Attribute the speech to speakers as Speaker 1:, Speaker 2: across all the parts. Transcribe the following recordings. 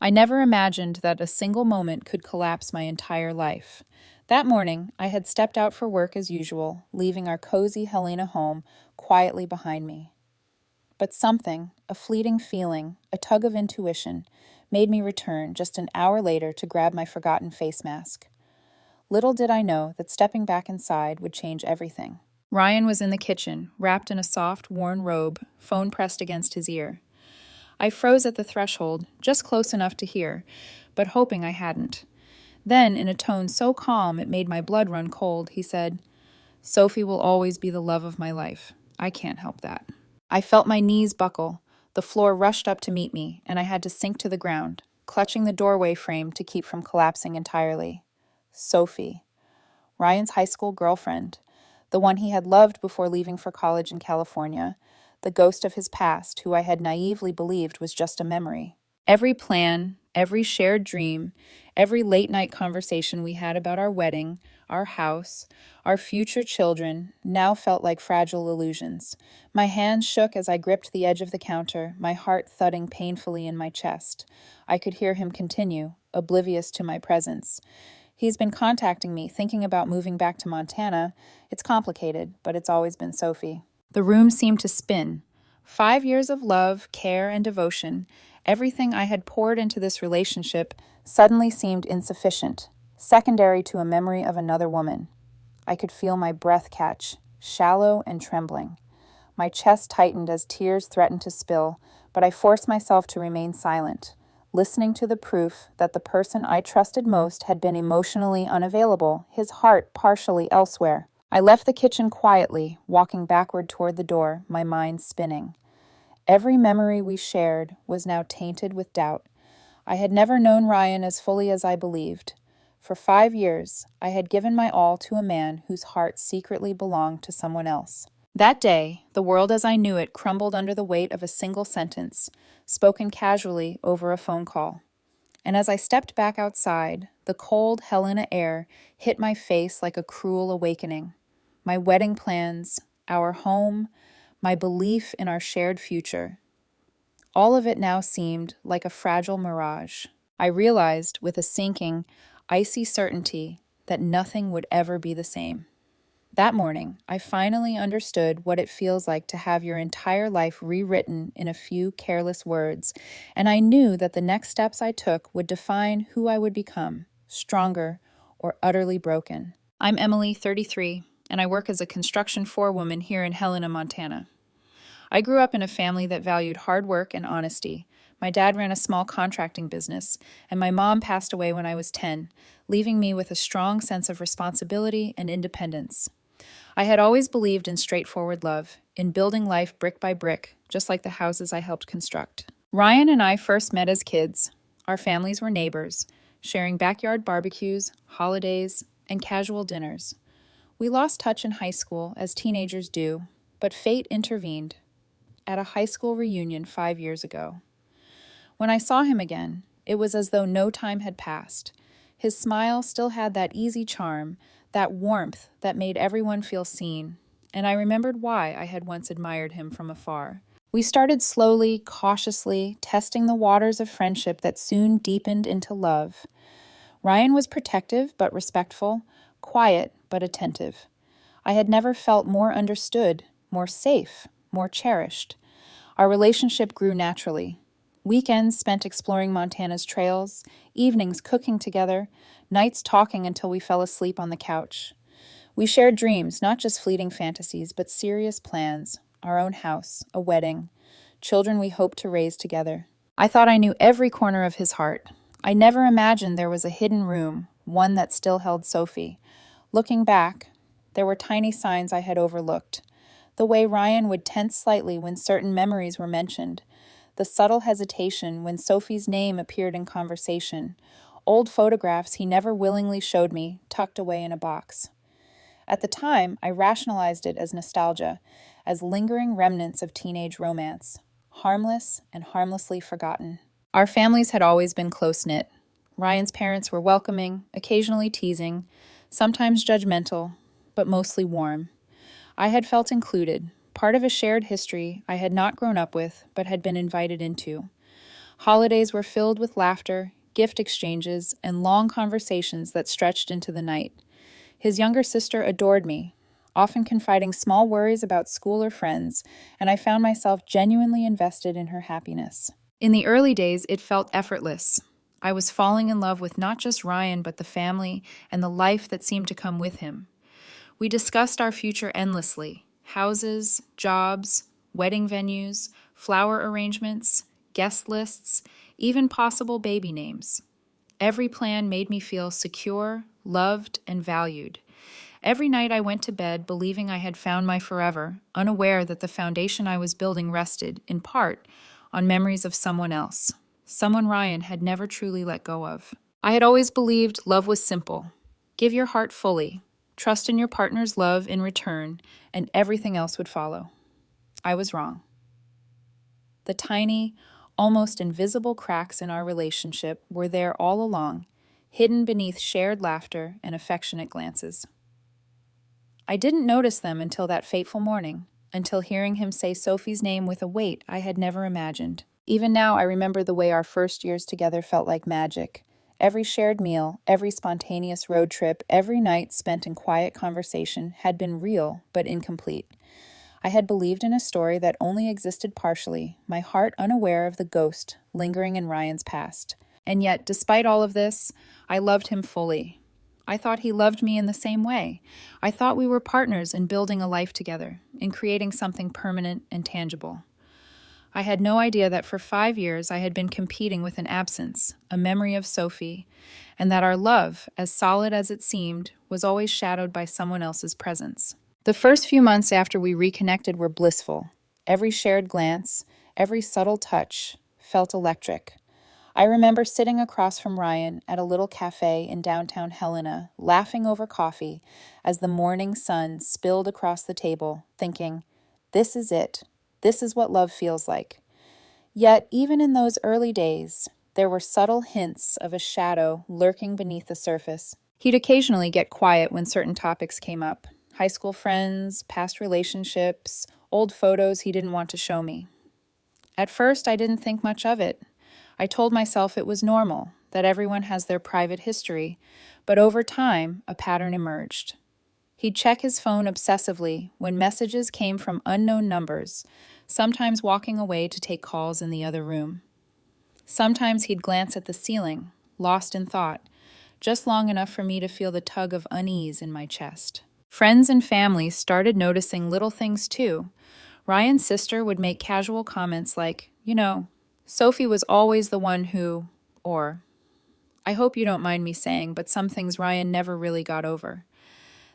Speaker 1: I never imagined that a single moment could collapse my entire life. That morning, I had stepped out for work as usual, leaving our cozy Helena home quietly behind me. But something, a fleeting feeling, a tug of intuition, made me return just an hour later to grab my forgotten face mask. Little did I know that stepping back inside would change everything. Ryan was in the kitchen, wrapped in a soft, worn robe, phone pressed against his ear. I froze at the threshold, just close enough to hear, but hoping I hadn't. Then, in a tone so calm it made my blood run cold, he said, "Sophie will always be the love of my life. I can't help that." I felt my knees buckle. The floor rushed up to meet me, and I had to sink to the ground, clutching the doorway frame to keep from collapsing entirely. Sophie. Ryan's high school girlfriend. The one he had loved before leaving for college in California. The ghost of his past, who I had naively believed was just a memory. Every plan, every shared dream, every late-night conversation we had about our wedding, our house, our future children, now felt like fragile illusions. My hands shook as I gripped the edge of the counter, my heart thudding painfully in my chest. I could hear him continue, oblivious to my presence. "He's been contacting me, thinking about moving back to Montana. It's complicated, but it's always been Sophie." The room seemed to spin. 5 years of love, care, and devotion, everything I had poured into this relationship, suddenly seemed insufficient, secondary to a memory of another woman. I could feel my breath catch, shallow and trembling. My chest tightened as tears threatened to spill, but I forced myself to remain silent, listening to the proof that the person I trusted most had been emotionally unavailable, his heart partially elsewhere. I left the kitchen quietly, walking backward toward the door, my mind spinning. Every memory we shared was now tainted with doubt. I had never known Ryan as fully as I believed. For 5 years, I had given my all to a man whose heart secretly belonged to someone else. That day, the world as I knew it crumbled under the weight of a single sentence, spoken casually over a phone call. And as I stepped back outside, the cold Helena air hit my face like a cruel awakening. My wedding plans, our home, my belief in our shared future. All of it now seemed like a fragile mirage. I realized with a sinking, icy certainty that nothing would ever be the same. That morning, I finally understood what it feels like to have your entire life rewritten in a few careless words, and I knew that the next steps I took would define who I would become, stronger or utterly broken. I'm Emily, 33, and I work as a construction forewoman here in Helena, Montana. I grew up in a family that valued hard work and honesty. My dad ran a small contracting business, and my mom passed away when I was 10, leaving me with a strong sense of responsibility and independence. I had always believed in straightforward love, in building life brick by brick, just like the houses I helped construct. Ryan and I first met as kids. Our families were neighbors, sharing backyard barbecues, holidays, and casual dinners. We lost touch in high school, as teenagers do, but fate intervened at a high school reunion 5 years ago. When I saw him again, it was as though no time had passed. His smile still had that easy charm, that warmth that made everyone feel seen, and I remembered why I had once admired him from afar. We started slowly, cautiously, testing the waters of friendship that soon deepened into love. Ryan was protective but respectful, quiet but attentive. I had never felt more understood, more safe, more cherished. Our relationship grew naturally. Weekends spent exploring Montana's trails, evenings cooking together, nights talking until we fell asleep on the couch. We shared dreams, not just fleeting fantasies, but serious plans, our own house, a wedding, children we hoped to raise together. I thought I knew every corner of his heart. I never imagined there was a hidden room, one that still held Sophie. Looking back, there were tiny signs I had overlooked. The way Ryan would tense slightly when certain memories were mentioned, the subtle hesitation when Sophie's name appeared in conversation, old photographs he never willingly showed me, tucked away in a box. At the time, I rationalized it as nostalgia, as lingering remnants of teenage romance, harmless and harmlessly forgotten. Our families had always been close-knit. Ryan's parents were welcoming, occasionally teasing, sometimes judgmental, but mostly warm. I had felt included, part of a shared history I had not grown up with, but had been invited into. Holidays were filled with laughter, gift exchanges, and long conversations that stretched into the night. His younger sister adored me, often confiding small worries about school or friends, and I found myself genuinely invested in her happiness. In the early days, it felt effortless. I was falling in love with not just Ryan, but the family and the life that seemed to come with him. We discussed our future endlessly: houses, jobs, wedding venues, flower arrangements, guest lists, even possible baby names. Every plan made me feel secure, loved, and valued. Every night I went to bed believing I had found my forever, unaware that the foundation I was building rested, in part, on memories of someone else, someone Ryan had never truly let go of. I had always believed love was simple. Give your heart fully, trust in your partner's love in return, and everything else would follow. I was wrong. The tiny, almost invisible cracks in our relationship were there all along, hidden beneath shared laughter and affectionate glances. I didn't notice them until that fateful morning, until hearing him say Sophie's name with a weight I had never imagined. Even now, I remember the way our first years together felt like magic. Every shared meal, every spontaneous road trip, every night spent in quiet conversation had been real but incomplete. I had believed in a story that only existed partially, my heart unaware of the ghost lingering in Ryan's past. And yet, despite all of this, I loved him fully. I thought he loved me in the same way. I thought we were partners in building a life together, in creating something permanent and tangible. I had no idea that for 5 years I had been competing with an absence, a memory of Sophie, and that our love, as solid as it seemed, was always shadowed by someone else's presence. The first few months after we reconnected were blissful. Every shared glance, every subtle touch felt electric. I remember sitting across from Ryan at a little cafe in downtown Helena, laughing over coffee as the morning sun spilled across the table, thinking, this is it. This is what love feels like. Yet, even in those early days, there were subtle hints of a shadow lurking beneath the surface. He'd occasionally get quiet when certain topics came up: high school friends, past relationships, old photos he didn't want to show me. At first, I didn't think much of it. I told myself it was normal, that everyone has their private history, but over time, a pattern emerged. He'd check his phone obsessively when messages came from unknown numbers, sometimes walking away to take calls in the other room. Sometimes he'd glance at the ceiling, lost in thought, just long enough for me to feel the tug of unease in my chest. Friends and family started noticing little things too. Ryan's sister would make casual comments like, Sophie was always the one who, or, I hope you don't mind me saying, but some things Ryan never really got over.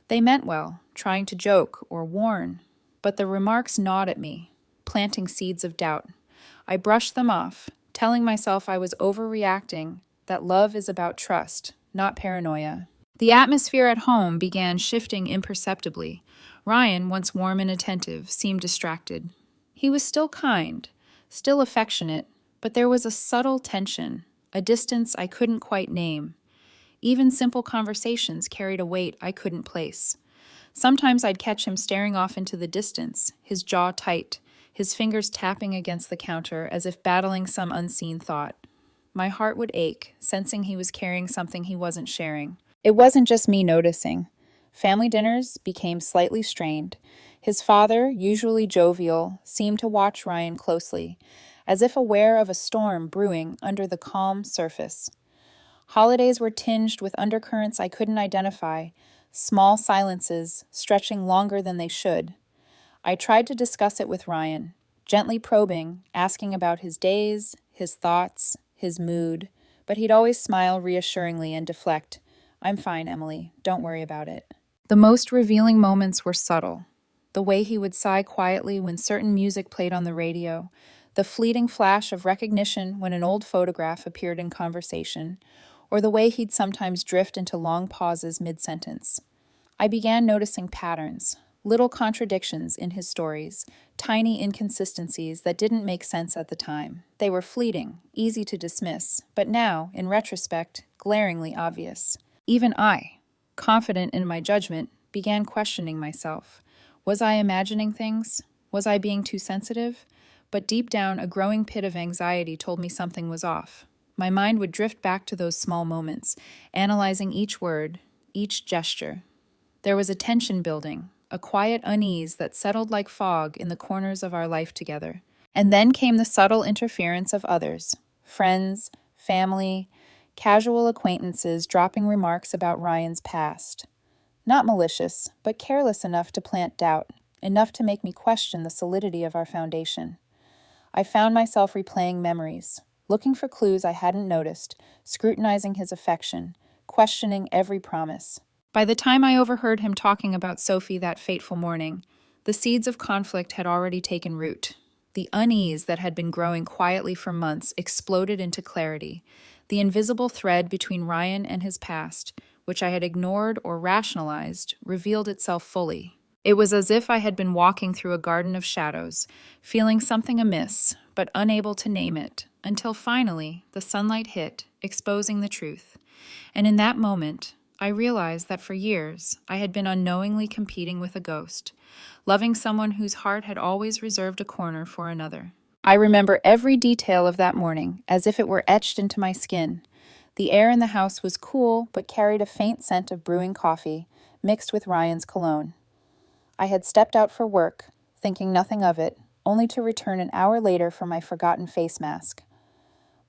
Speaker 1: They meant well, trying to joke or warn, but the remarks gnawed at me, planting seeds of doubt. I brushed them off, telling myself I was overreacting, that love is about trust, not paranoia. The atmosphere at home began shifting imperceptibly. Ryan, once warm and attentive, seemed distracted. He was still kind, still affectionate, but there was a subtle tension, a distance I couldn't quite name. Even simple conversations carried a weight I couldn't place. Sometimes I'd catch him staring off into the distance, his jaw tight, his fingers tapping against the counter as if battling some unseen thought. My heart would ache, sensing he was carrying something he wasn't sharing. It wasn't just me noticing. Family dinners became slightly strained. His father, usually jovial, seemed to watch Ryan closely, as if aware of a storm brewing under the calm surface. Holidays were tinged with undercurrents I couldn't identify, small silences stretching longer than they should. I tried to discuss it with Ryan, gently probing, asking about his days, his thoughts, his mood, but he'd always smile reassuringly and deflect. I'm fine, Emily. Don't worry about it. The most revealing moments were subtle. The way he would sigh quietly when certain music played on the radio, the fleeting flash of recognition when an old photograph appeared in conversation, or the way he'd sometimes drift into long pauses mid-sentence. I began noticing patterns, little contradictions in his stories, tiny inconsistencies that didn't make sense at the time. They were fleeting, easy to dismiss, but now, in retrospect, glaringly obvious. Even I, confident in my judgment, began questioning myself. Was I imagining things? Was I being too sensitive? But deep down, a growing pit of anxiety told me something was off. My mind would drift back to those small moments, analyzing each word, each gesture. There was a tension building, a quiet unease that settled like fog in the corners of our life together. And then came the subtle interference of others, friends, family, casual acquaintances dropping remarks about Ryan's past. Not malicious, but careless enough to plant doubt, enough to make me question the solidity of our foundation. I found myself replaying memories, looking for clues I hadn't noticed, scrutinizing his affection, questioning every promise. By the time I overheard him talking about Sophie that fateful morning, the seeds of conflict had already taken root. The unease that had been growing quietly for months exploded into clarity. The invisible thread between Ryan and his past, which I had ignored or rationalized, revealed itself fully. It was as if I had been walking through a garden of shadows, feeling something amiss, but unable to name it, until finally the sunlight hit, exposing the truth. And in that moment, I realized that for years I had been unknowingly competing with a ghost, loving someone whose heart had always reserved a corner for another. I remember every detail of that morning as if it were etched into my skin. The air in the house was cool, but carried a faint scent of brewing coffee, mixed with Ryan's cologne. I had stepped out for work, thinking nothing of it, only to return an hour later for my forgotten face mask.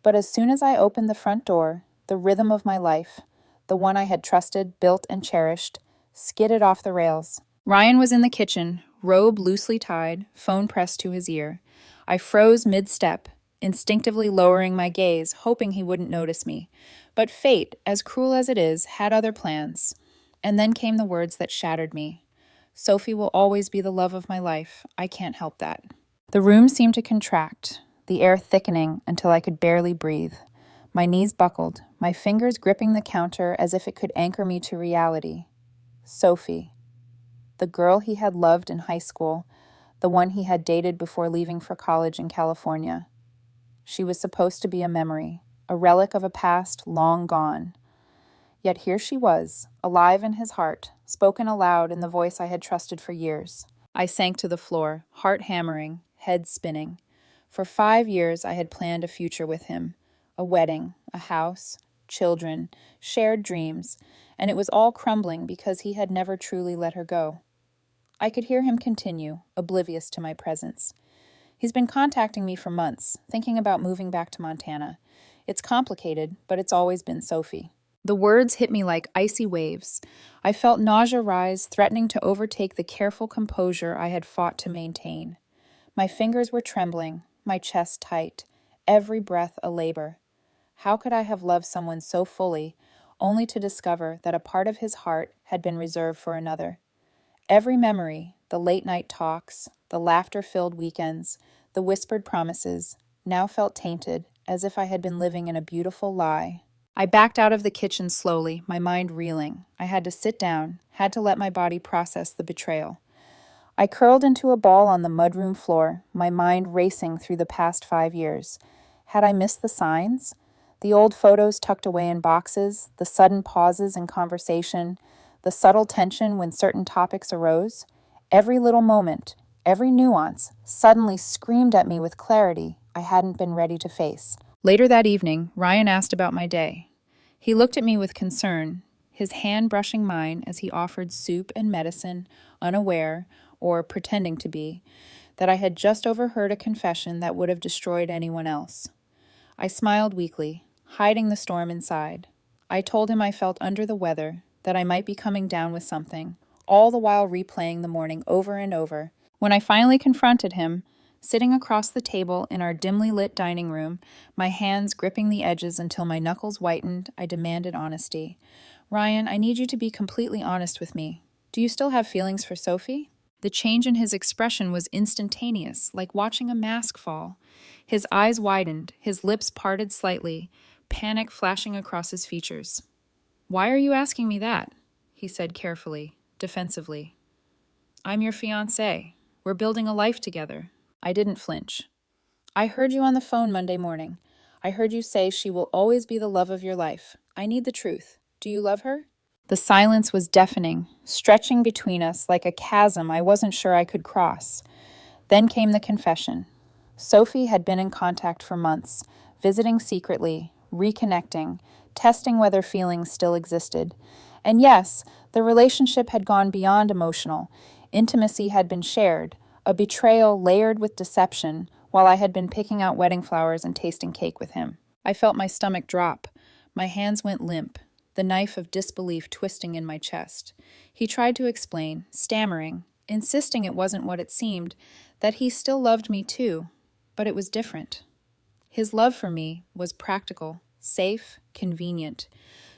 Speaker 1: But as soon as I opened the front door, the rhythm of my life, the one I had trusted, built, and cherished, skidded off the rails. Ryan was in the kitchen, robe loosely tied, phone pressed to his ear. I froze mid-step, instinctively lowering my gaze, hoping he wouldn't notice me. But fate, as cruel as it is, had other plans. And then came the words that shattered me. Sophie will always be the love of my life. I can't help that. The room seemed to contract, the air thickening until I could barely breathe. My knees buckled, my fingers gripping the counter as if it could anchor me to reality. Sophie. The girl he had loved in high school, the one he had dated before leaving for college in California. She was supposed to be a memory, a relic of a past long gone. Yet here she was, alive in his heart, spoken aloud in the voice I had trusted for years. I sank to the floor, heart hammering, head spinning. For 5 years I had planned a future with him, a wedding, a house, children, shared dreams, and it was all crumbling because he had never truly let her go. I could hear him continue, oblivious to my presence. He's been contacting me for months, thinking about moving back to Montana. It's complicated, but it's always been Sophie. The words hit me like icy waves. I felt nausea rise, threatening to overtake the careful composure I had fought to maintain. My fingers were trembling, my chest tight, every breath a labor. How could I have loved someone so fully, only to discover that a part of his heart had been reserved for another? Every memory, the late-night talks, the laughter-filled weekends, the whispered promises, now felt tainted, as if I had been living in a beautiful lie. I backed out of the kitchen slowly, my mind reeling. I had to sit down, had to let my body process the betrayal. I curled into a ball on the mudroom floor, my mind racing through the past 5 years. Had I missed the signs? The old photos tucked away in boxes, the sudden pauses in conversation, the subtle tension when certain topics arose? Every little moment, every nuance, suddenly screamed at me with clarity I hadn't been ready to face. Later that evening, Ryan asked about my day. He looked at me with concern, his hand brushing mine as he offered soup and medicine, unaware, or pretending to be, that I had just overheard a confession that would have destroyed anyone else. I smiled weakly, hiding the storm inside. I told him I felt under the weather, that I might be coming down with something, all the while replaying the morning over and over. When I finally confronted him, sitting across the table in our dimly lit dining room, my hands gripping the edges until my knuckles whitened, I demanded honesty. Ryan, I need you to be completely honest with me. Do you still have feelings for Sophie? The change in his expression was instantaneous, like watching a mask fall. His eyes widened, his lips parted slightly, panic flashing across his features. Why are you asking me that? He said carefully, defensively. I'm your fiancé. We're building a life together. I didn't flinch. I heard you on the phone Monday morning. I heard you say she will always be the love of your life. I need the truth. Do you love her? The silence was deafening, stretching between us like a chasm I wasn't sure I could cross. Then came the confession. Sophie had been in contact for months, visiting secretly, reconnecting, testing whether feelings still existed. And yes, the relationship had gone beyond emotional. Intimacy had been shared, a betrayal layered with deception, while I had been picking out wedding flowers and tasting cake with him. I felt my stomach drop. My hands went limp, the knife of disbelief twisting in my chest. He tried to explain, stammering, insisting it wasn't what it seemed, that he still loved me too, but it was different. His love for me was practical, safe, convenient.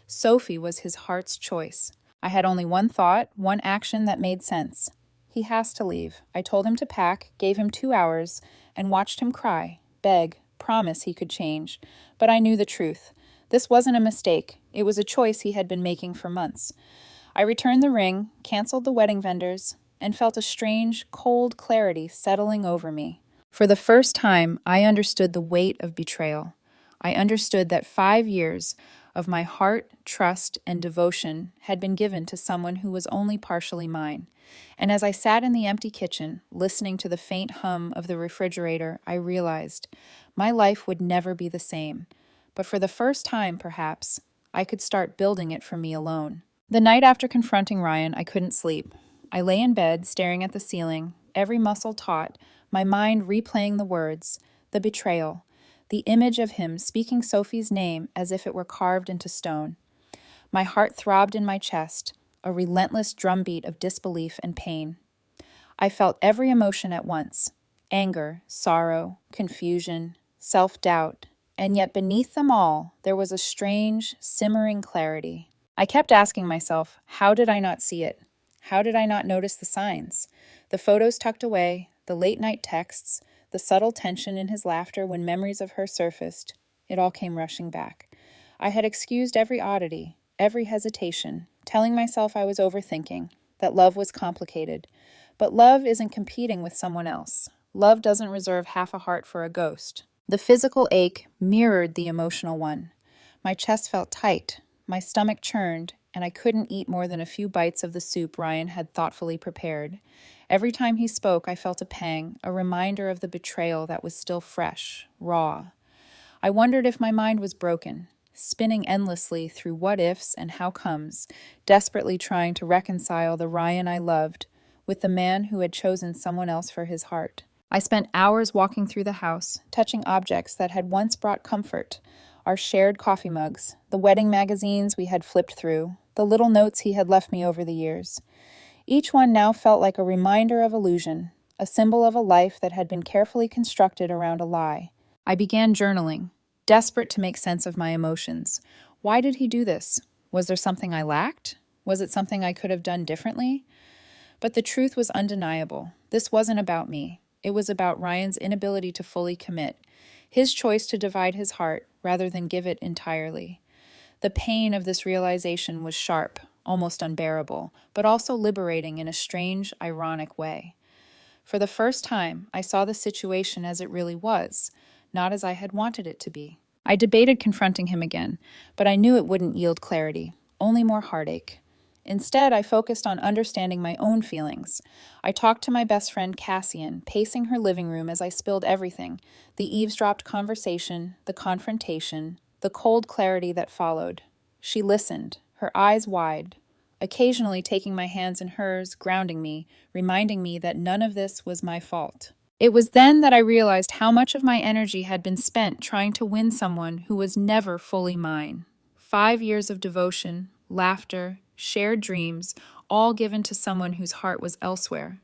Speaker 1: Sophie was his heart's choice. I had only one thought, one action that made sense. He has to leave. I told him to pack, gave him 2 hours, and watched him cry, beg, promise he could change. But I knew the truth. This wasn't a mistake. It was a choice he had been making for months. I returned the ring, canceled the wedding vendors, and felt a strange, cold clarity settling over me. For the first time, I understood the weight of betrayal. I understood that 5 years of my heart, trust, and devotion had been given to someone who was only partially mine. And as I sat in the empty kitchen, listening to the faint hum of the refrigerator, I realized my life would never be the same. But for the first time, perhaps, I could start building it for me alone. The night after confronting Ryan, I couldn't sleep. I lay in bed, staring at the ceiling, every muscle taut, my mind replaying the words, the betrayal, the image of him speaking Sophie's name as if it were carved into stone. My heart throbbed in my chest, a relentless drumbeat of disbelief and pain. I felt every emotion at once, anger, sorrow, confusion, self-doubt, and yet beneath them all, there was a strange, simmering clarity. I kept asking myself, how did I not see it? How did I not notice the signs? The photos tucked away, the late-night texts, the subtle tension in his laughter when memories of her surfaced, it all came rushing back. I had excused every oddity, every hesitation, telling myself I was overthinking, that love was complicated. But love isn't competing with someone else. Love doesn't reserve half a heart for a ghost. The physical ache mirrored the emotional one. My chest felt tight, my stomach churned, and I couldn't eat more than a few bites of the soup Ryan had thoughtfully prepared. Every time he spoke, I felt a pang, a reminder of the betrayal that was still fresh, raw. I wondered if my mind was broken, spinning endlessly through what ifs and how comes, desperately trying to reconcile the Ryan I loved with the man who had chosen someone else for his heart. I spent hours walking through the house, touching objects that had once brought comfort, our shared coffee mugs, the wedding magazines we had flipped through, the little notes he had left me over the years. Each one now felt like a reminder of illusion, a symbol of a life that had been carefully constructed around a lie. I began journaling, desperate to make sense of my emotions. Why did he do this? Was there something I lacked? Was it something I could have done differently? But the truth was undeniable. This wasn't about me. It was about Ryan's inability to fully commit, his choice to divide his heart rather than give it entirely. The pain of this realization was sharp, almost unbearable, but also liberating in a strange, ironic way. For the first time, I saw the situation as it really was, not as I had wanted it to be. I debated confronting him again, but I knew it wouldn't yield clarity, only more heartache. Instead, I focused on understanding my own feelings. I talked to my best friend Cassian, pacing her living room as I spilled everything, the eavesdropped conversation, the confrontation, the cold clarity that followed. She listened, her eyes wide, occasionally taking my hands in hers, grounding me, reminding me that none of this was my fault. It was then that I realized how much of my energy had been spent trying to win someone who was never fully mine. 5 years of devotion, laughter, shared dreams, all given to someone whose heart was elsewhere.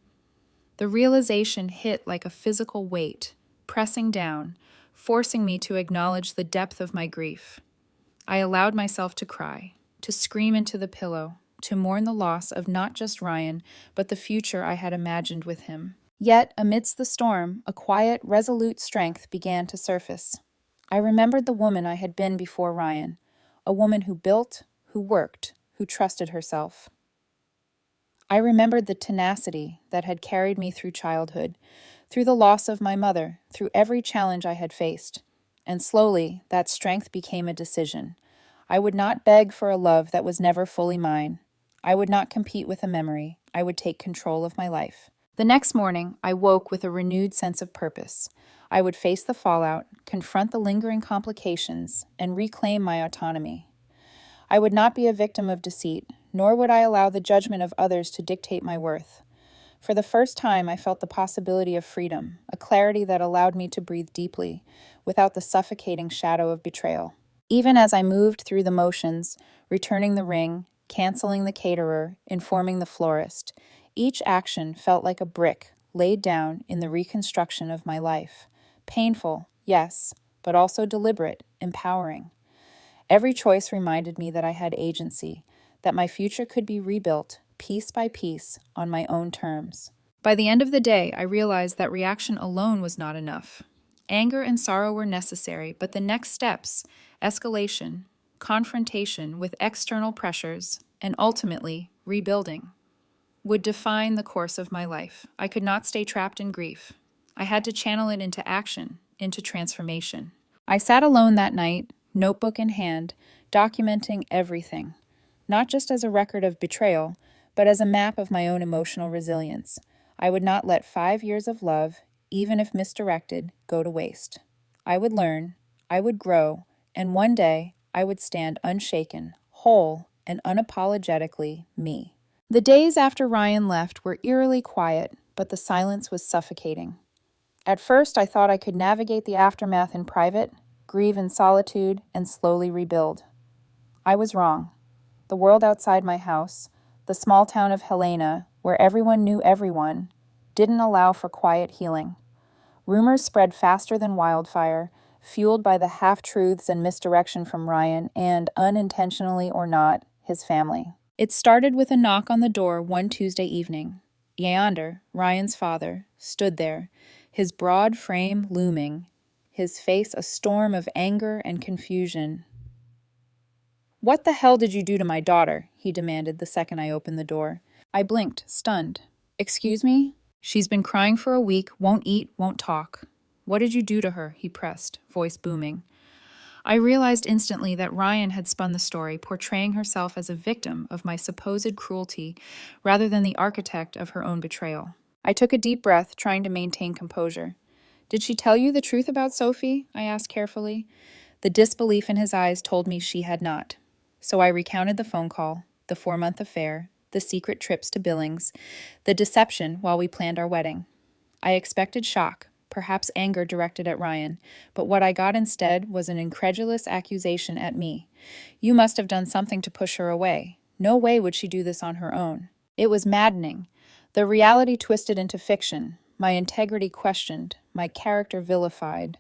Speaker 1: The realization hit like a physical weight, pressing down, forcing me to acknowledge the depth of my grief. I allowed myself to cry, to scream into the pillow, to mourn the loss of not just Ryan, but the future I had imagined with him. Yet, amidst the storm, a quiet, resolute strength began to surface. I remembered the woman I had been before Ryan, a woman who built, who worked, who trusted herself. I remembered the tenacity that had carried me through childhood, through the loss of my mother, through every challenge I had faced. And slowly, that strength became a decision. I would not beg for a love that was never fully mine. I would not compete with a memory. I would take control of my life. The next morning, I woke with a renewed sense of purpose. I would face the fallout, confront the lingering complications, and reclaim my autonomy. I would not be a victim of deceit, nor would I allow the judgment of others to dictate my worth. For the first time, I felt the possibility of freedom, a clarity that allowed me to breathe deeply, without the suffocating shadow of betrayal. Even as I moved through the motions, returning the ring, canceling the caterer, informing the florist, each action felt like a brick laid down in the reconstruction of my life. Painful, yes, but also deliberate, empowering. Every choice reminded me that I had agency, that my future could be rebuilt, piece by piece, on my own terms. By the end of the day, I realized that reaction alone was not enough. Anger and sorrow were necessary, but the next steps, escalation, confrontation with external pressures, and ultimately, rebuilding, would define the course of my life. I could not stay trapped in grief. I had to channel it into action, into transformation. I sat alone that night, notebook in hand, documenting everything, not just as a record of betrayal, but as a map of my own emotional resilience. I would not let 5 years of love, even if misdirected, go to waste. I would learn, I would grow, and one day I would stand unshaken, whole, and unapologetically me. The days after Ryan left were eerily quiet, but the silence was suffocating. At first, I thought I could navigate the aftermath in private, grieve in solitude, and slowly rebuild. I was wrong. The world outside my house, the small town of Helena, where everyone knew everyone, didn't allow for quiet healing. Rumors spread faster than wildfire, fueled by the half-truths and misdirection from Ryan and, unintentionally or not, his family. It started with a knock on the door one Tuesday evening. Leander, Ryan's father, stood there, his broad frame looming, his face a storm of anger and confusion. "What the hell did you do to my daughter?" he demanded the second I opened the door. I blinked, stunned. "Excuse me?" "She's been crying for a week, won't eat, won't talk." "What did you do to her?" he pressed, voice booming. I realized instantly that Ryan had spun the story, portraying herself as a victim of my supposed cruelty rather than the architect of her own betrayal. I took a deep breath, trying to maintain composure. "Did she tell you the truth about Sophie?" I asked carefully. The disbelief in his eyes told me she had not. So I recounted the phone call, the 4-month affair, the secret trips to Billings, the deception while we planned our wedding. I expected shock, perhaps anger directed at Ryan, but what I got instead was an incredulous accusation at me. "You must have done something to push her away. No way would she do this on her own." It was maddening. The reality twisted into fiction, my integrity questioned, my character vilified.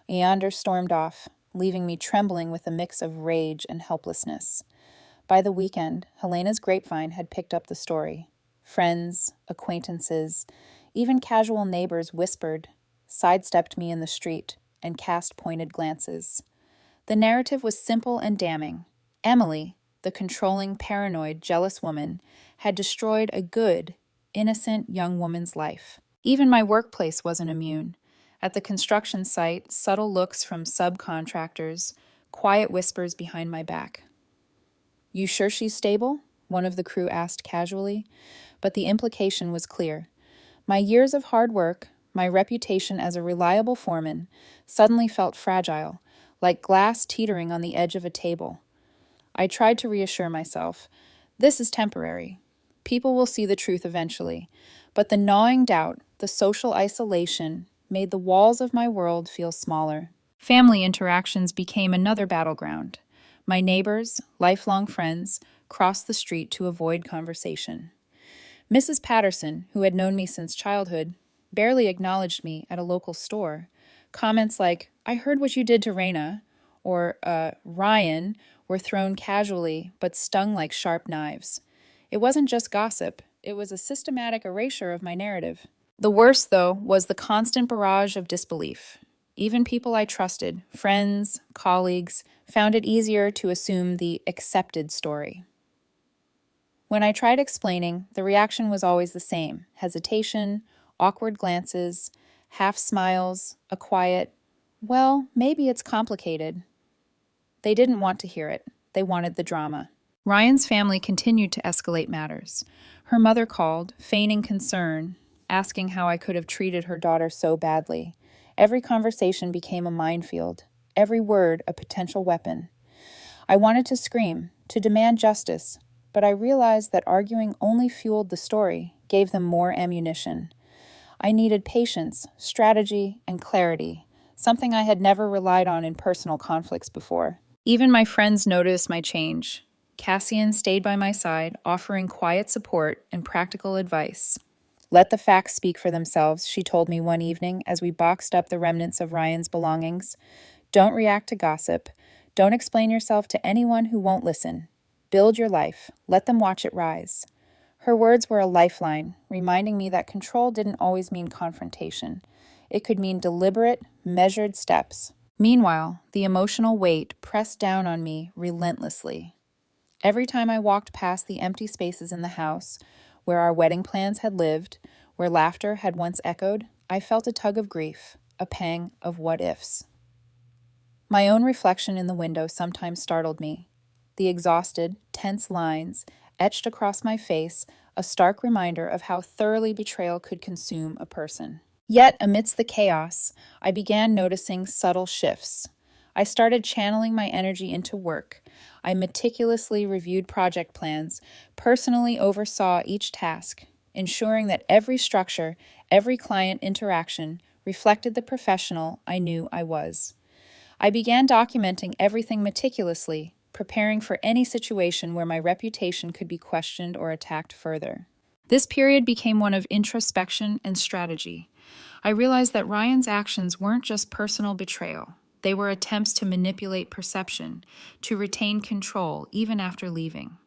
Speaker 1: Leander stormed off, leaving me trembling with a mix of rage and helplessness. By the weekend, Helena's grapevine had picked up the story. Friends, acquaintances, even casual neighbors whispered, sidestepped me in the street, and cast pointed glances. The narrative was simple and damning. Emily, the controlling, paranoid, jealous woman, had destroyed a good, innocent young woman's life. Even my workplace wasn't immune. At the construction site, subtle looks from subcontractors, quiet whispers behind my back. "You sure she's stable?" one of the crew asked casually, but the implication was clear. My years of hard work, my reputation as a reliable foreman, suddenly felt fragile, like glass teetering on the edge of a table. I tried to reassure myself. This is temporary. People will see the truth eventually. But the gnawing doubt, the social isolation, made the walls of my world feel smaller. Family interactions became another battleground. My neighbors, lifelong friends, crossed the street to avoid conversation. Mrs. Patterson, who had known me since childhood, barely acknowledged me at a local store. Comments like, "I heard what you did to Raina," or Ryan, were thrown casually but stung like sharp knives. It wasn't just gossip, it was a systematic erasure of my narrative. The worst, though, was the constant barrage of disbelief. Even people I trusted, friends, colleagues, found it easier to assume the accepted story. When I tried explaining, the reaction was always the same: hesitation, awkward glances, half smiles, a quiet, "Well, maybe it's complicated." They didn't want to hear it. They wanted the drama. Ryan's family continued to escalate matters. Her mother called, feigning concern, asking how I could have treated her daughter so badly. Every conversation became a minefield, every word a potential weapon. I wanted to scream, to demand justice, but I realized that arguing only fueled the story, gave them more ammunition. I needed patience, strategy, and clarity, something I had never relied on in personal conflicts before. Even my friends noticed my change. Cassian stayed by my side, offering quiet support and practical advice. Let the facts speak for themselves, she told me one evening as we boxed up the remnants of Ryan's belongings. Don't react to gossip. Don't explain yourself to anyone who won't listen. Build your life. Let them watch it rise. Her words were a lifeline, reminding me that control didn't always mean confrontation. It could mean deliberate, measured steps. Meanwhile, the emotional weight pressed down on me relentlessly. Every time I walked past the empty spaces in the house, where our wedding plans had lived, where laughter had once echoed, I felt a tug of grief, a pang of what-ifs. My own reflection in the window sometimes startled me. The exhausted, tense lines etched across my face, a stark reminder of how thoroughly betrayal could consume a person. Yet, amidst the chaos, I began noticing subtle shifts. I started channeling my energy into work. I meticulously reviewed project plans, personally oversaw each task, ensuring that every structure, every client interaction reflected the professional I knew I was. I began documenting everything meticulously, preparing for any situation where my reputation could be questioned or attacked further. This period became one of introspection and strategy. I realized that Ryan's actions weren't just personal betrayal. They were attempts to manipulate perception, to retain control even after leaving.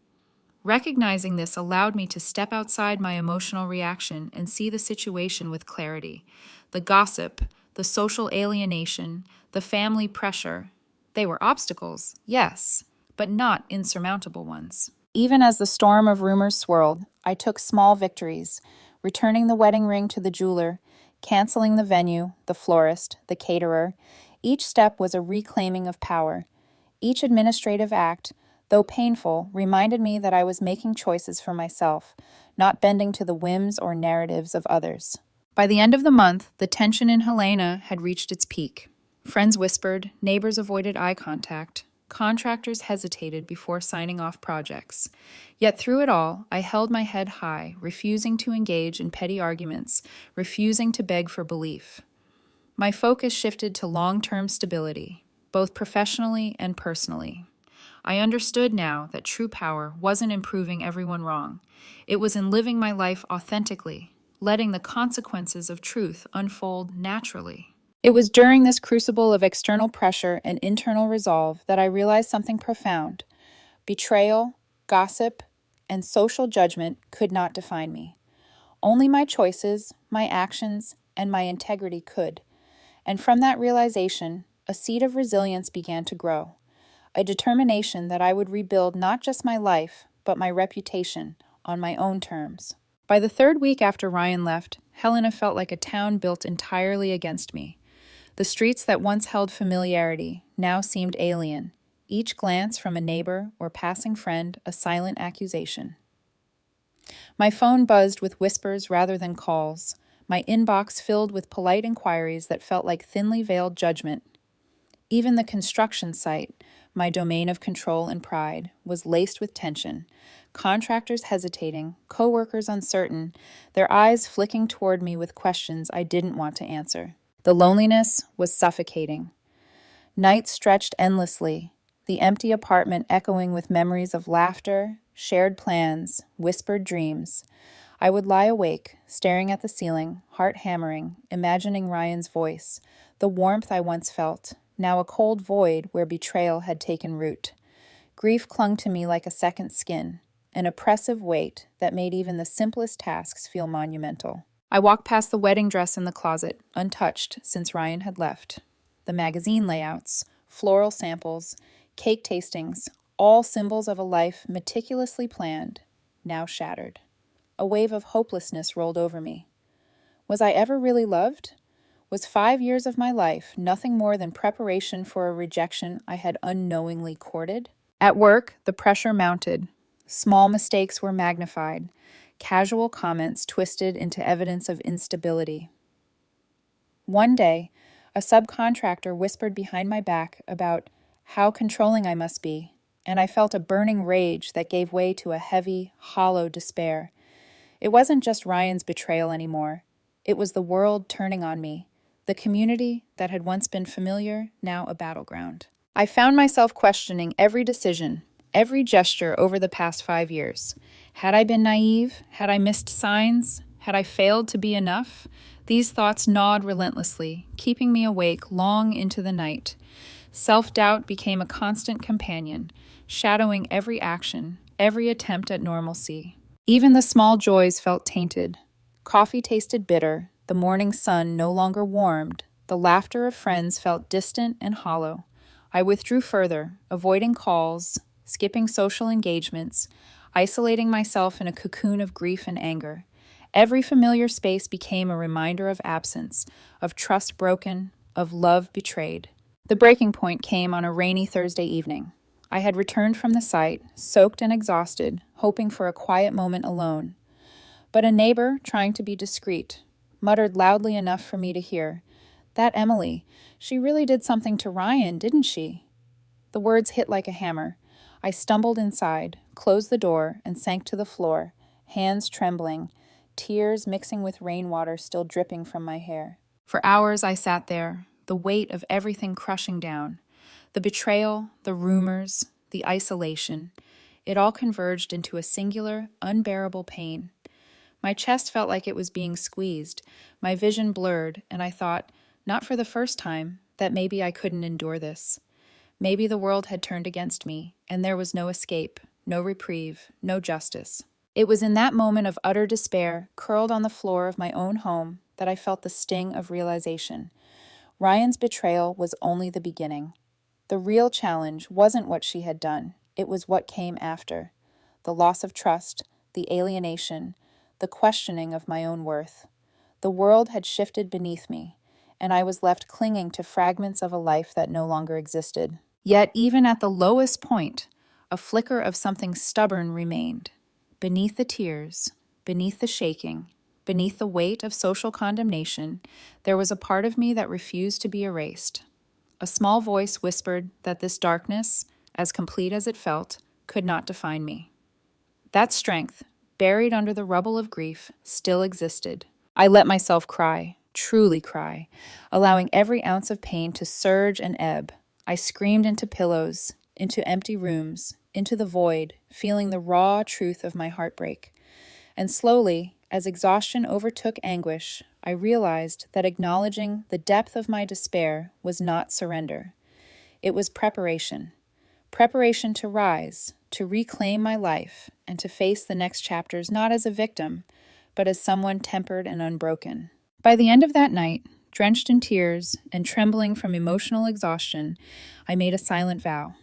Speaker 1: Recognizing this allowed me to step outside my emotional reaction and see the situation with clarity. The gossip, the social alienation, the family pressure, they were obstacles, yes, but not insurmountable ones. Even as the storm of rumors swirled, I took small victories, returning the wedding ring to the jeweler, canceling the venue, the florist, the caterer. Each step was a reclaiming of power. Each administrative act, though painful, reminded me that I was making choices for myself, not bending to the whims or narratives of others. By the end of the month, the tension in Helena had reached its peak. Friends whispered, neighbors avoided eye contact, contractors hesitated before signing off projects. Yet through it all, I held my head high, refusing to engage in petty arguments, refusing to beg for belief. My focus shifted to long-term stability, both professionally and personally. I understood now that true power wasn't in proving everyone wrong. It was in living my life authentically, letting the consequences of truth unfold naturally. It was during this crucible of external pressure and internal resolve that I realized something profound. Betrayal, gossip, and social judgment could not define me. Only my choices, my actions, and my integrity could. And from that realization, a seed of resilience began to grow. A determination that I would rebuild not just my life, but my reputation on my own terms. By the third week after Ryan left, Helena felt like a town built entirely against me. The streets that once held familiarity now seemed alien, each glance from a neighbor or passing friend a silent accusation. My phone buzzed with whispers rather than calls, my inbox filled with polite inquiries that felt like thinly veiled judgment. Even the construction site, my domain of control and pride, was laced with tension. Contractors hesitating, coworkers uncertain, their eyes flicking toward me with questions I didn't want to answer. The loneliness was suffocating. Nights stretched endlessly, the empty apartment echoing with memories of laughter, shared plans, whispered dreams. I would lie awake, staring at the ceiling, heart hammering, imagining Ryan's voice, the warmth I once felt, now a cold void where betrayal had taken root. Grief clung to me like a second skin, an oppressive weight that made even the simplest tasks feel monumental. I walked past the wedding dress in the closet, untouched since Ryan had left. The magazine layouts, floral samples, cake tastings, all symbols of a life meticulously planned, now shattered. A wave of hopelessness rolled over me. Was I ever really loved? Was 5 years of my life nothing more than preparation for a rejection I had unknowingly courted? At work, the pressure mounted. Small mistakes were magnified. casual comments twisted into evidence of instability. One day, a subcontractor whispered behind my back about how controlling I must be, and I felt a burning rage that gave way to a heavy, hollow despair. It wasn't just Ryan's betrayal anymore. It was the world turning on me, the community that had once been familiar, now a battleground. I found myself questioning every decision, every gesture over the past 5 years. Had I been naive? Had I missed signs? Had I failed to be enough? These thoughts gnawed relentlessly, keeping me awake long into the night. Self-doubt became a constant companion, shadowing every action, every attempt at normalcy. Even the small joys felt tainted. Coffee tasted bitter, the morning sun no longer warmed, the laughter of friends felt distant and hollow. I withdrew further, avoiding calls, skipping social engagements, isolating myself in a cocoon of grief and anger. Every familiar space became a reminder of absence, of trust broken, of love betrayed. The breaking point came on a rainy Thursday evening. I had returned from the site, soaked and exhausted, hoping for a quiet moment alone. But a neighbor, trying to be discreet, muttered loudly enough for me to hear, "That Emily, she really did something to Ryan, didn't she?" The words hit like a hammer. I stumbled inside, closed the door, and sank to the floor, hands trembling, tears mixing with rainwater still dripping from my hair. For hours I sat there, the weight of everything crushing down. The betrayal, the rumors, the isolation. It all converged into a singular, unbearable pain. My chest felt like it was being squeezed, my vision blurred, and I thought, not for the first time, that maybe I couldn't endure this. Maybe the world had turned against me, and there was no escape, no reprieve, no justice. It was in that moment of utter despair, curled on the floor of my own home, that I felt the sting of realization. Ryan's betrayal was only the beginning. The real challenge wasn't what she had done, it was what came after. The loss of trust, the alienation, the questioning of my own worth. The world had shifted beneath me, and I was left clinging to fragments of a life that no longer existed. Yet even at the lowest point, a flicker of something stubborn remained. Beneath the tears, beneath the shaking, beneath the weight of social condemnation, there was a part of me that refused to be erased. A small voice whispered that this darkness, as complete as it felt, could not define me. That strength, buried under the rubble of grief, still existed. I let myself cry, truly cry, allowing every ounce of pain to surge and ebb. I screamed into pillows, into empty rooms, into the void, feeling the raw truth of my heartbreak. And slowly, as exhaustion overtook anguish, I realized that acknowledging the depth of my despair was not surrender. It was preparation. Preparation to rise, to reclaim my life, and to face the next chapters not as a victim, but as someone tempered and unbroken. By the end of that night, drenched in tears and trembling from emotional exhaustion, I made a silent vow.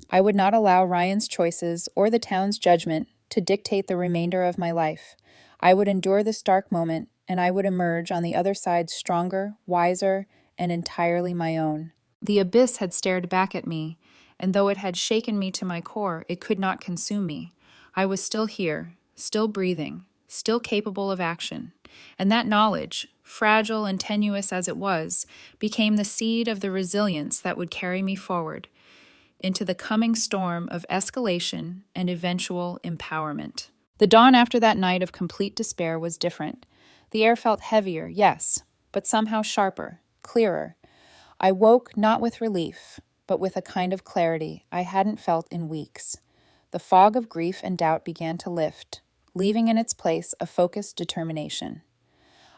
Speaker 1: I would not allow Ryan's choices or the town's judgment to dictate the remainder of my life. I would endure this dark moment, and I would emerge on the other side stronger, wiser, and entirely my own. The abyss had stared back at me, and though it had shaken me to my core, it could not consume me. I was still here, still breathing, still capable of action. And that knowledge, fragile and tenuous as it was, became the seed of the resilience that would carry me forward into the coming storm of escalation and eventual empowerment. The dawn after that night of complete despair was different. The air felt heavier, yes, but somehow sharper, clearer. I woke not with relief, but with a kind of clarity I hadn't felt in weeks. The fog of grief and doubt began to lift, leaving in its place a focused determination.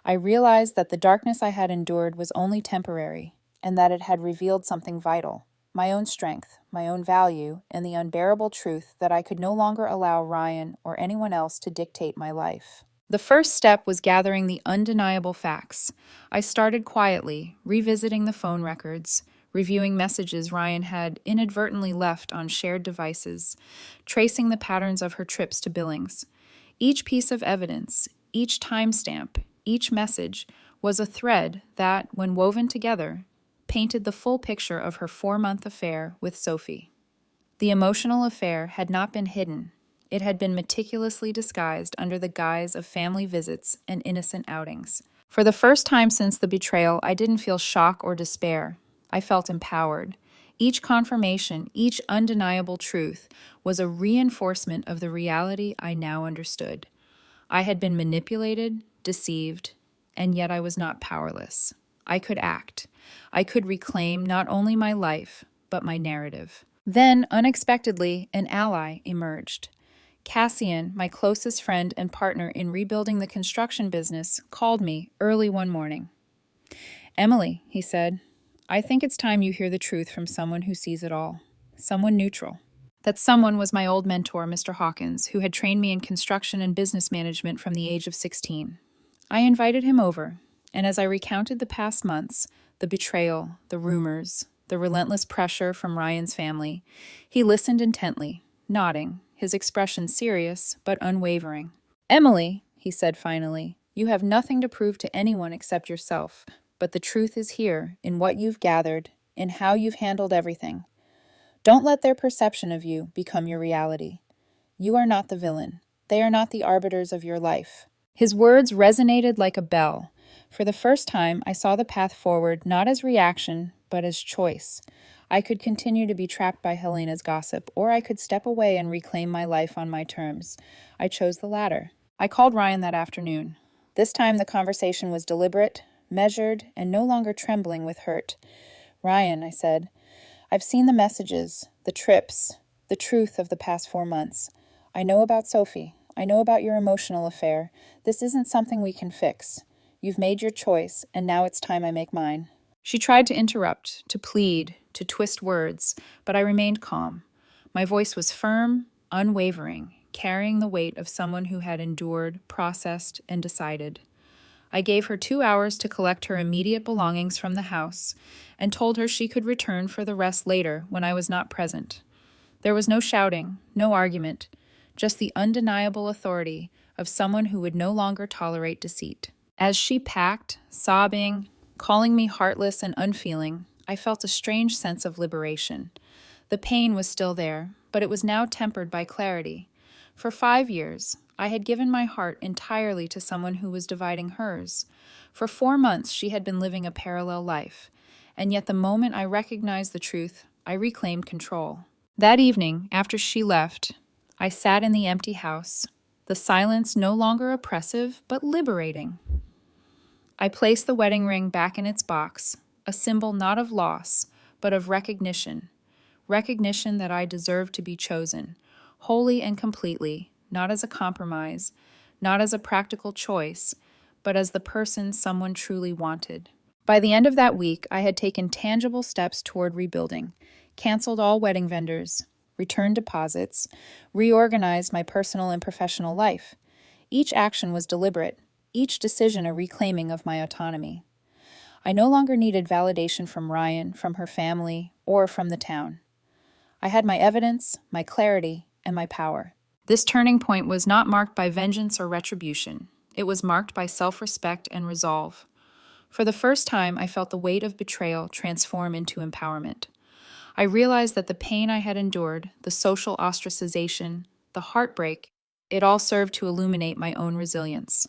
Speaker 1: I realized that the darkness I had endured was only temporary, and that it had revealed something vital. My own strength, my own value, and the unbearable truth that I could no longer allow Ryan or anyone else to dictate my life. The first step was gathering the undeniable facts. I started quietly, revisiting the phone records, reviewing messages Ryan had inadvertently left on shared devices, tracing the patterns of her trips to Billings. Each piece of evidence, each timestamp, each message was a thread that, when woven together, painted the full picture of her 4-month affair with Sophie. The emotional affair had not been hidden. It had been meticulously disguised under the guise of family visits and innocent outings. For the first time since the betrayal, I didn't feel shock or despair. I felt empowered. Each confirmation, each undeniable truth, was a reinforcement of the reality I now understood. I had been manipulated, deceived, and yet I was not powerless. I could act. I could reclaim not only my life, but my narrative. Then, unexpectedly, an ally emerged. Cassian, my closest friend and partner in rebuilding the construction business, called me early one morning. "Emily," he said, "I think it's time you hear the truth from someone who sees it all. Someone neutral." That someone was my old mentor, Mr. Hawkins, who had trained me in construction and business management from the age of 16. I invited him over, and as I recounted the past months, the betrayal, the rumors, the relentless pressure from Ryan's family, he listened intently, nodding, his expression serious but unwavering. "Emily," he said finally, "you have nothing to prove to anyone except yourself, but the truth is here, in what you've gathered, in how you've handled everything. Don't let their perception of you become your reality. You are not the villain. They are not the arbiters of your life." His words resonated like a bell. For the first time, I saw the path forward not as reaction, but as choice. I could continue to be trapped by Helena's gossip, or I could step away and reclaim my life on my terms. I chose the latter. I called Ryan that afternoon. This time the conversation was deliberate, measured, and no longer trembling with hurt. "Ryan," I said, "I've seen the messages, the trips, the truth of the past 4 months. I know about Sophie. I know about your emotional affair. This isn't something we can fix. You've made your choice, and now it's time I make mine." She tried to interrupt, to plead, to twist words, but I remained calm. My voice was firm, unwavering, carrying the weight of someone who had endured, processed, and decided. I gave her 2 hours to collect her immediate belongings from the house and told her she could return for the rest later when I was not present. There was no shouting, no argument, just the undeniable authority of someone who would no longer tolerate deceit. As she packed, sobbing, calling me heartless and unfeeling, I felt a strange sense of liberation. The pain was still there, but it was now tempered by clarity. For 5 years, I had given my heart entirely to someone who was dividing hers. For 4 months, she had been living a parallel life, and yet the moment I recognized the truth, I reclaimed control. That evening, after she left, I sat in the empty house, the silence no longer oppressive, but liberating. I placed the wedding ring back in its box, a symbol not of loss, but of recognition that I deserved to be chosen, wholly and completely, not as a compromise, not as a practical choice, but as the person someone truly wanted. By the end of that week, I had taken tangible steps toward rebuilding, canceled all wedding vendors, returned deposits, reorganized my personal and professional life. Each action was deliberate, each decision a reclaiming of my autonomy. I no longer needed validation from Ryan, from her family, or from the town. I had my evidence, my clarity, and my power. This turning point was not marked by vengeance or retribution. It was marked by self-respect and resolve. For the first time, I felt the weight of betrayal transform into empowerment. I realized that the pain I had endured, the social ostracization, the heartbreak, it all served to illuminate my own resilience.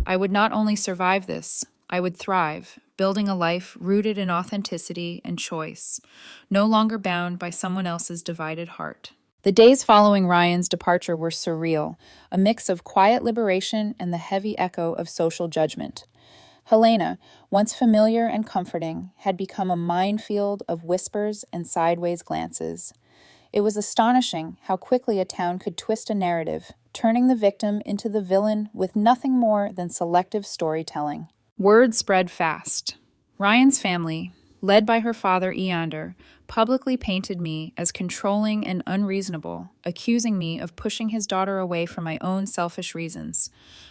Speaker 1: I would not only survive this, I would thrive, building a life rooted in authenticity and choice, no longer bound by someone else's divided heart. The days following Ryan's departure were surreal, a mix of quiet liberation and the heavy echo of social judgment. Helena, once familiar and comforting, had become a minefield of whispers and sideways glances. It was astonishing how quickly a town could twist a narrative, turning the victim into the villain with nothing more than selective storytelling. Word spread fast. Ryan's family, led by her father Eander, publicly painted me as controlling and unreasonable, accusing me of pushing his daughter away for my own selfish reasons.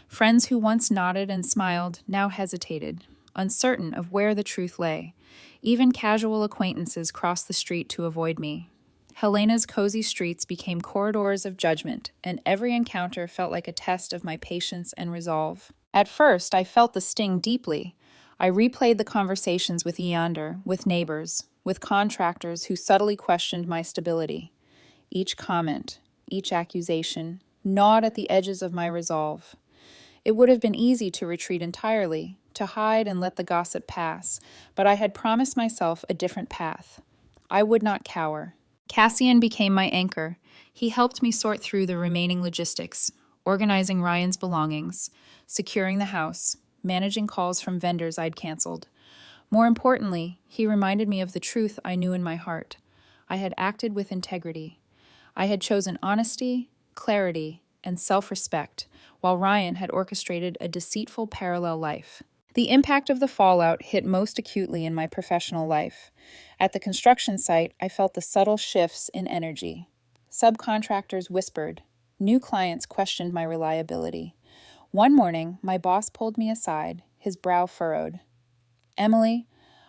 Speaker 1: Friends who once nodded and smiled now hesitated, uncertain of where the truth lay. Even casual acquaintances crossed the street to avoid me. Helena's cozy streets became corridors of judgment, and every encounter felt like a test of my patience and resolve. At first, I felt the sting deeply. I replayed the conversations with Eander, with neighbors, with contractors who subtly questioned my stability. Each comment, each accusation, gnawed at the edges of my resolve. It would have been easy to retreat entirely, to hide and let the gossip pass, but I had promised myself a different path. I would not cower. Cassian became my anchor. He helped me sort through the remaining logistics, organizing Ryan's belongings, securing the house, managing calls from vendors I'd canceled. More importantly, he reminded me of the truth I knew in my heart. I had acted with integrity. I had chosen honesty, clarity, and self-respect, while Ryan had orchestrated a deceitful parallel life. The impact of the fallout hit most acutely in my professional life. At the construction site, I felt the subtle shifts in energy. Subcontractors whispered. New clients questioned my reliability. One morning, my boss pulled me aside, his brow furrowed. "Emily,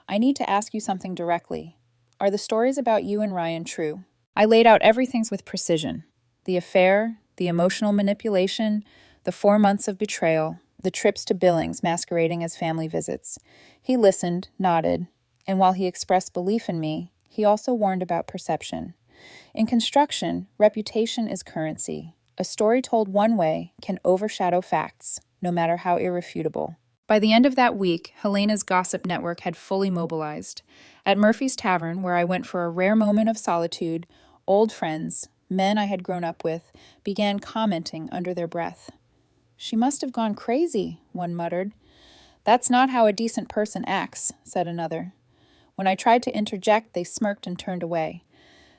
Speaker 1: I need to ask you something directly. Are the stories about you and Ryan true?" I laid out everything with precision. The affair, the emotional manipulation, the 4 months of betrayal, the trips to Billings masquerading as family visits. He listened, nodded, and while he expressed belief in me, he also warned about perception. In construction, reputation is currency. A story told one way can overshadow facts, no matter how irrefutable. By the end of that week, Helena's gossip network had fully mobilized. At Murphy's Tavern, where I went for a rare moment of solitude, old friends, men I had grown up with, began commenting under their breath. "She must have gone crazy," one muttered. "That's not how a decent person acts," said another. When I tried to interject, they smirked and turned away.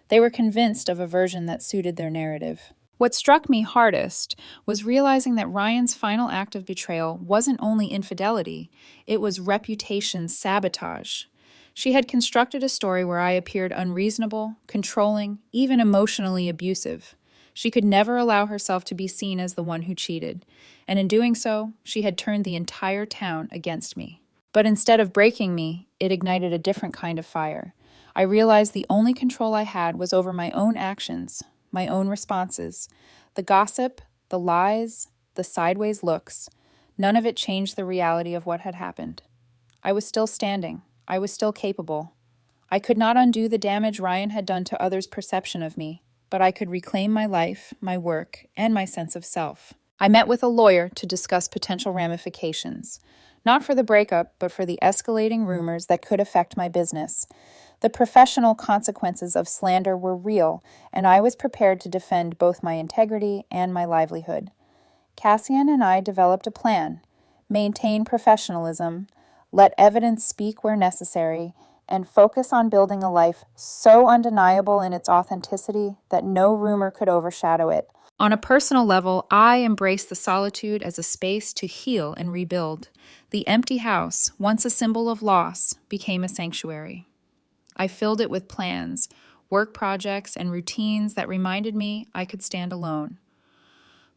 Speaker 1: They were convinced of a version that suited their narrative. What struck me hardest was realizing that Ryan's final act of betrayal wasn't only infidelity, it was reputation sabotage. She had constructed a story where I appeared unreasonable, controlling, even emotionally abusive. She could never allow herself to be seen as the one who cheated, and in doing so, she had turned the entire town against me. But instead of breaking me, it ignited a different kind of fire. I realized the only control I had was over my own actions, my own responses. The gossip, the lies, the sideways looks, none of it changed the reality of what had happened. I was still standing. I was still capable. I could not undo the damage Ryan had done to others' perception of me, but I could reclaim my life, my work, and my sense of self. I met with a lawyer to discuss potential ramifications, not for the breakup, but for the escalating rumors that could affect my business. The professional consequences of slander were real, and I was prepared to defend both my integrity and my livelihood. Cassian and I developed a plan: maintain professionalism, let evidence speak where necessary, and focus on building a life so undeniable in its authenticity that no rumor could overshadow it. On a personal level, I embraced the solitude as a space to heal and rebuild. The empty house, once a symbol of loss, became a sanctuary. I filled it with plans, work projects, and routines that reminded me I could stand alone.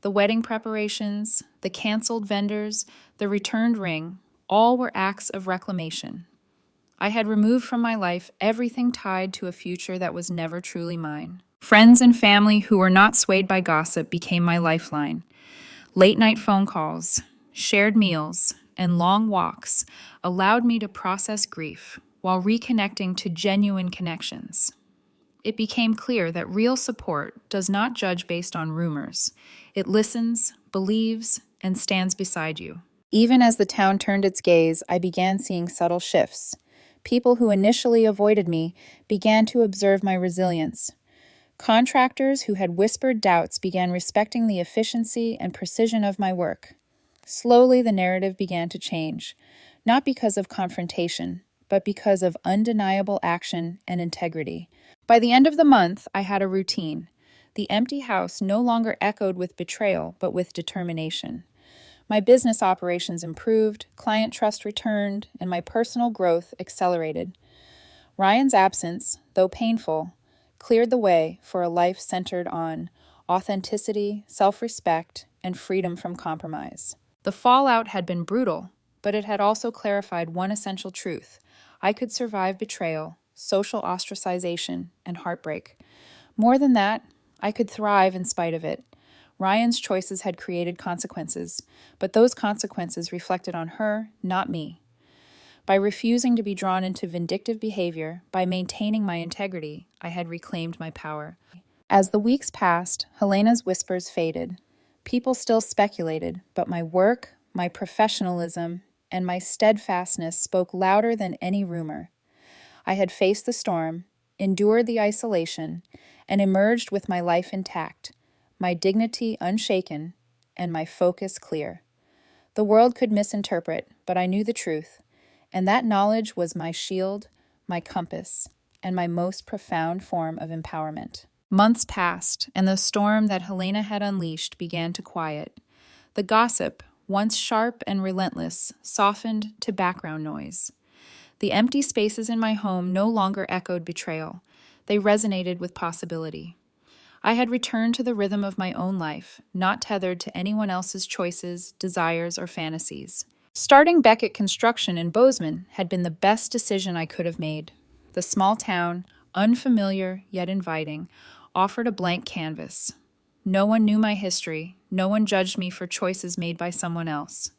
Speaker 1: The wedding preparations, the canceled vendors, the returned ring, all were acts of reclamation. I had removed from my life everything tied to a future that was never truly mine. Friends and family who were not swayed by gossip became my lifeline. Late-night phone calls, shared meals, and long walks allowed me to process grief while reconnecting to genuine connections. It became clear that real support does not judge based on rumors. It listens, believes, and stands beside you. Even as the town turned its gaze, I began seeing subtle shifts. People who initially avoided me began to observe my resilience. Contractors who had whispered doubts began respecting the efficiency and precision of my work. Slowly, the narrative began to change, not because of confrontation, but because of undeniable action and integrity. By the end of the month, I had a routine. The empty house no longer echoed with betrayal, but with determination. My business operations improved, client trust returned, and my personal growth accelerated. Ryan's absence, though painful, cleared the way for a life centered on authenticity, self-respect, and freedom from compromise. The fallout had been brutal, but it had also clarified one essential truth. I could survive betrayal, social ostracization, and heartbreak. More than that, I could thrive in spite of it. Ryan's choices had created consequences, but those consequences reflected on her, not me. By refusing to be drawn into vindictive behavior, by maintaining my integrity, I had reclaimed my power. As the weeks passed, Helena's whispers faded. People still speculated, but my work, my professionalism, and my steadfastness spoke louder than any rumor. I had faced the storm, endured the isolation, and emerged with my life intact, my dignity unshaken, and my focus clear. The world could misinterpret, but I knew the truth, and that knowledge was my shield, my compass, and my most profound form of empowerment. Months passed, and the storm that Helena had unleashed began to quiet. The gossip, once sharp and relentless, softened to background noise. The empty spaces in my home no longer echoed betrayal. They resonated with possibility. I had returned to the rhythm of my own life, not tethered to anyone else's choices, desires, or fantasies. Starting Beckett Construction in Bozeman had been the best decision I could have made. The small town, unfamiliar yet inviting, offered a blank canvas. No one knew my history. No one judged me for choices made by someone else.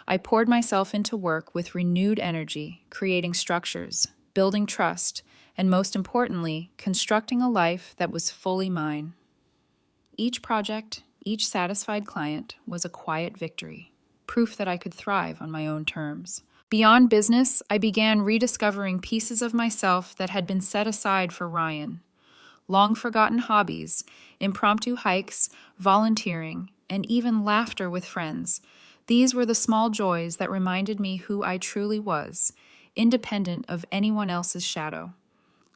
Speaker 1: I poured myself into work with renewed energy, creating structures, building trust, and most importantly, constructing a life that was fully mine. Each project, each satisfied client was a quiet victory, proof that I could thrive on my own terms. Beyond business, I began rediscovering pieces of myself that had been set aside for Ryan. Long-forgotten hobbies, impromptu hikes, volunteering, and even laughter with friends. These were the small joys that reminded me who I truly was, independent of anyone else's shadow.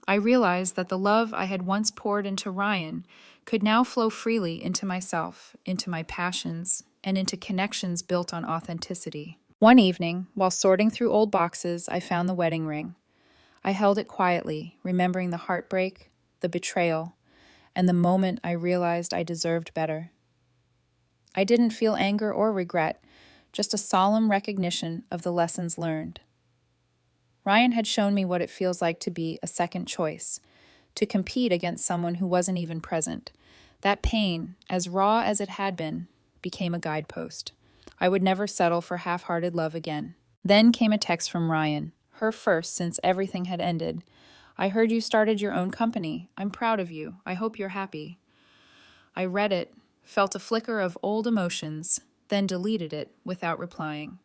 Speaker 1: I realized that the love I had once poured into Ryan could now flow freely into myself, into my passions, and into connections built on authenticity. One evening, while sorting through old boxes, I found the wedding ring. I held it quietly, remembering the heartbreak, the betrayal, and the moment I realized I deserved better. I didn't feel anger or regret, just a solemn recognition of the lessons learned. Ryan had shown me what it feels like to be a second choice, to compete against someone who wasn't even present. That pain, as raw as it had been, became a guidepost. I would never settle for half-hearted love again. Then came a text from Ryan, her first since everything had ended. "I heard you started your own company. I'm proud of you. I hope you're happy." I read it, felt a flicker of old emotions, then deleted it without replying.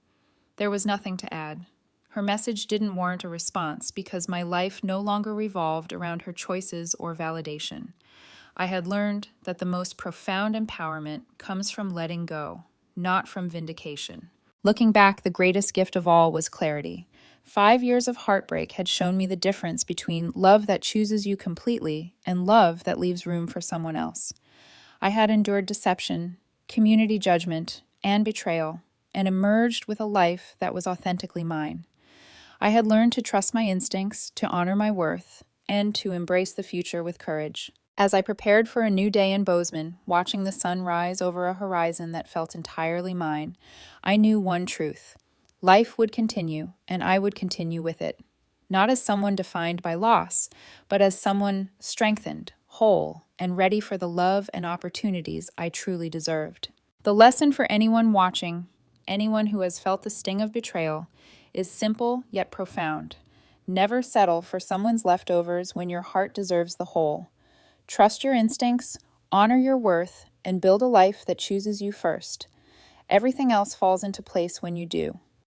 Speaker 1: There was nothing to add. Her message didn't warrant a response because my life no longer revolved around her choices or validation. I had learned that the most profound empowerment comes from letting go, not from vindication. Looking back, the greatest gift of all was clarity. 5 years of heartbreak had shown me the difference between love that chooses you completely and love that leaves room for someone else. I had endured deception, community judgment, and betrayal, and emerged with a life that was authentically mine. I had learned to trust my instincts, to honor my worth, and to embrace the future with courage. As I prepared for a new day in Bozeman, watching the sun rise over a horizon that felt entirely mine, I knew one truth. Life would continue, and I would continue with it. Not as someone defined by loss, but as someone strengthened, whole, and ready for the love and opportunities I truly deserved. The lesson for anyone watching, anyone who has felt the sting of betrayal, is simple yet profound. Never settle for someone's leftovers when your heart deserves the whole. Trust your instincts, honor your worth, and build a life that chooses you first. Everything else falls into place when you do.